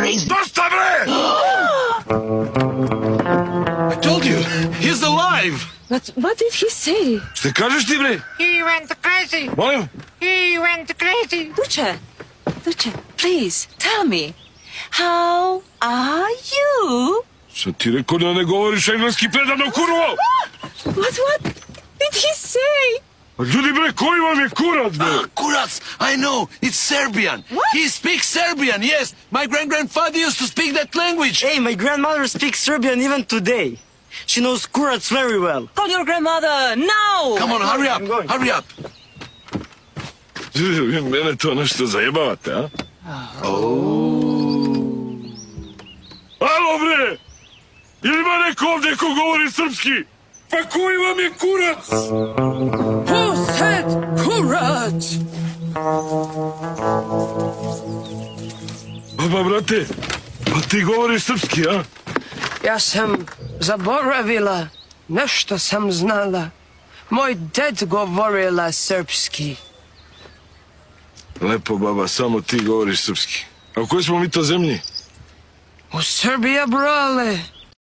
crazy. Доста, бре! I told you, he's alive. But what did he say? Ще кажеш ти, бре? He went crazy. Молим? He went crazy. Duce, please, tell me. How are you? Са ти рекол да не говориш енглески предано, курво! What did he say? Ljudi, bre, koji vam je kurac, bre? Kurac, I know, it's Serbian. What? He speaks Serbian, yes. My grandfather used to speak that language. Hey, my grandmother speaks Serbian even today. She knows Kurac very well. Call your grandmother, now! Come on, hurry up, hurry up. Ljudi, vi mene to nešto zajebavate, a? Alo, bre! Ili ima neko ovdje ko govori srpski? Pa koji vam je kurac? Who said Kurac? Baba, brate, pa ti govoriš srpski, a? Ja sam zaboravila, nešto sam znala. Moj ded govorila srpski. Lepo, baba, samo ti govoriš srpski. A u kojoj smo mi to zemlji? U Srbija, brale.